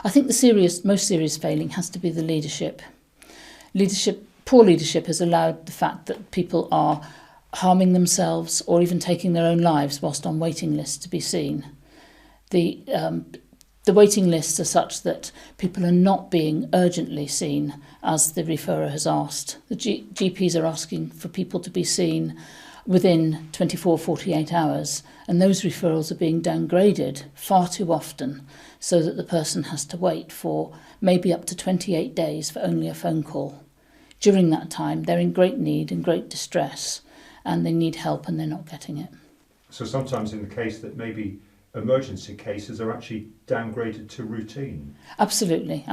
I think the most serious failing has to be the leadership. Poor leadership has allowed the fact that people are harming themselves or even taking their own lives whilst on waiting lists to be seen. The waiting lists are such that people are not being urgently seen as the referrer has asked. The GPs are asking for people to be seen within 48 hours, and those referrals are being downgraded far too often so that the person has to wait for maybe up to 28 days for only a phone call. During that time, they're in great need and great distress, and they need help and they're not getting it. So sometimes in the case that maybe emergency cases are actually downgraded to routine? Absolutely.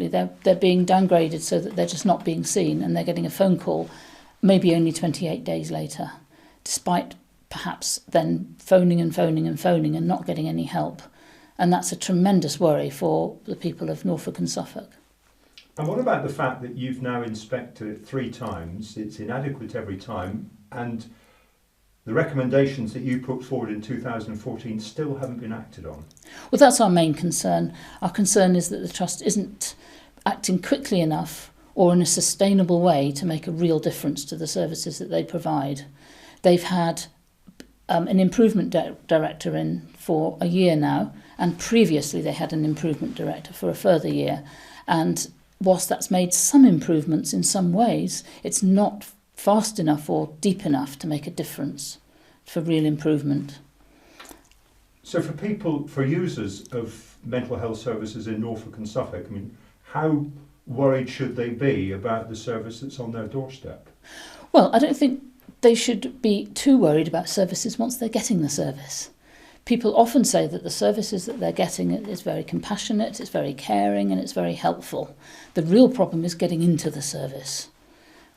They're being downgraded so that they're just not being seen, and they're getting a phone call maybe only 28 days later, despite perhaps then phoning and not getting any help. And that's a tremendous worry for the people of Norfolk and Suffolk. And what about the fact that you've now inspected it 3 times, it's inadequate every time, and the recommendations that you put forward in 2014 still haven't been acted on? Well, that's our main concern. Our concern is that the Trust isn't acting quickly enough or in a sustainable way to make a real difference to the services that they provide. They've had an improvement director in for a year now, and previously they had an improvement director for a further year. And whilst that's made some improvements in some ways, it's not fast enough or deep enough to make a difference for real improvement. So for users of mental health services in Norfolk and Suffolk, I mean, how worried should they be about the service that's on their doorstep? Well, I don't think they should be too worried about services once they're getting the service. People often say that the services that they're getting is very compassionate, it's very caring, and it's very helpful. The real problem is getting into the service.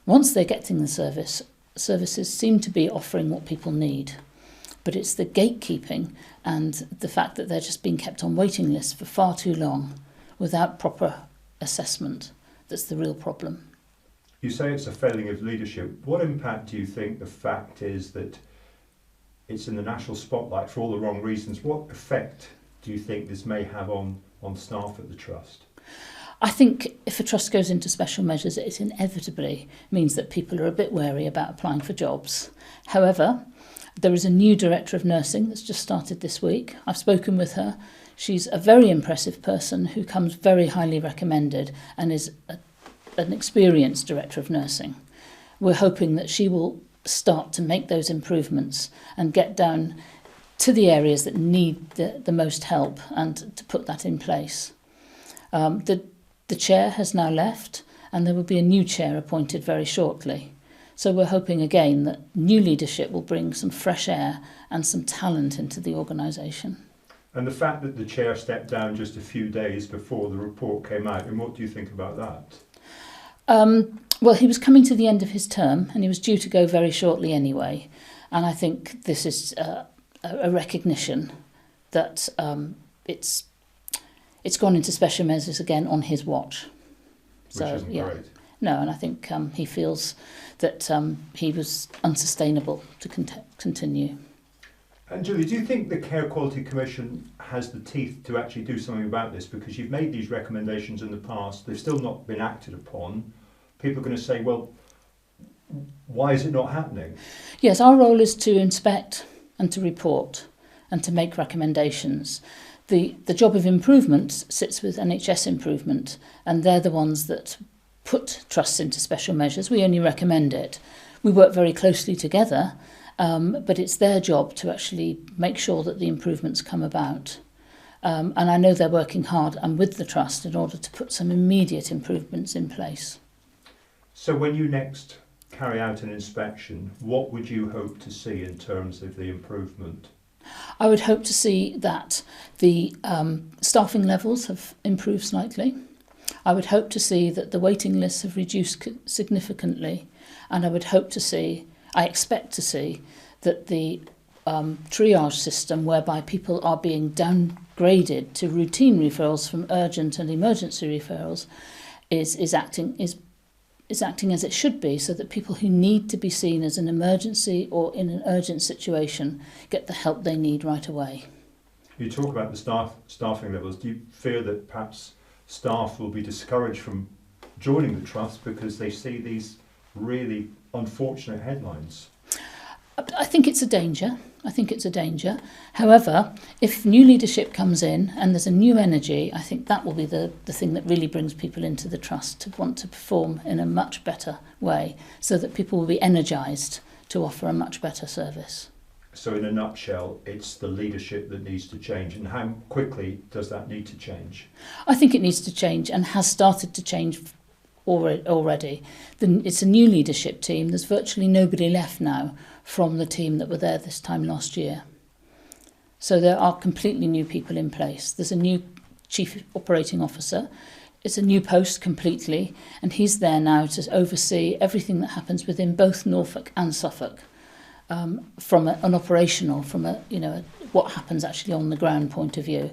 Once they're getting the service, services seem to be offering what people need. But it's the gatekeeping and the fact that they're just being kept on waiting lists for far too long without proper assessment that's the real problem. You say it's a failing of leadership. What impact do you think the fact is that it's in the national spotlight for all the wrong reasons? What effect do you think this may have on staff at the Trust? I think if a trust goes into special measures, it inevitably means that people are a bit wary about applying for jobs. However, there is a new director of nursing that's just started this week. I've spoken with her. She's a very impressive person who comes very highly recommended and is an experienced director of nursing. We're hoping that she will start to make those improvements and get down to the areas that need the most help and to put that in place. The chair has now left and there will be a new chair appointed very shortly. So we're hoping again that new leadership will bring some fresh air and some talent into the organisation. And the fact that the chair stepped down just a few days before the report came out, and what do you think about that? Well, he was coming to the end of his term and he was due to go very shortly anyway. And I think this is a recognition that it's gone into special measures again on his watch. Which isn't great. No, and I think he feels that he was unsustainable to continue. And Julie, do you think the Care Quality Commission has the teeth to actually do something about this? Because you've made these recommendations in the past, they've still not been acted upon. People are going to say, well, why is it not happening? Yes, our role is to inspect and to report and to make recommendations. The job of improvement sits with NHS Improvement, and they're the ones that put trusts into special measures. We only recommend it. We work very closely together, but it's their job to actually make sure that the improvements come about. And I know they're working hard and with the Trust in order to put some immediate improvements in place. So when you next carry out an inspection, what would you hope to see in terms of the improvement? I would hope to see that the staffing levels have improved slightly. I would hope to see that the waiting lists have reduced significantly, and I expect to see that the triage system whereby people are being downgraded to routine referrals from urgent and emergency referrals is acting as it should be, so that people who need to be seen as an emergency or in an urgent situation get the help they need right away. You talk about the staffing levels. Do you fear that perhaps staff will be discouraged from joining the trust because they see these really unfortunate headlines? I think it's a danger. However, if new leadership comes in and there's a new energy, I think that will be the thing that really brings people into the trust to want to perform in a much better way, so that people will be energised to offer a much better service. So in a nutshell, it's the leadership that needs to change. And how quickly does that need to change? I think it needs to change and has started to change already. It's a new leadership team. There's virtually nobody left now from the team that were there this time last year. So there are completely new people in place. There's a new Chief Operating Officer. It's a new post completely, and he's there now to oversee everything that happens within both Norfolk and Suffolk, from an operational, what happens actually on the ground point of view.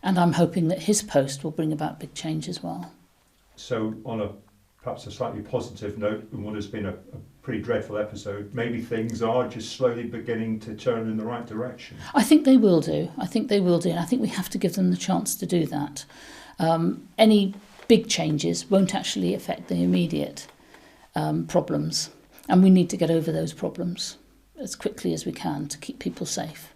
And I'm hoping that his post will bring about big change as well. So on perhaps a slightly positive note, in what has been a pretty dreadful episode, maybe things are just slowly beginning to turn in the right direction. I think they will do. And I think we have to give them the chance to do that. Any big changes won't actually affect the immediate problems, and we need to get over those problems as quickly as we can to keep people safe.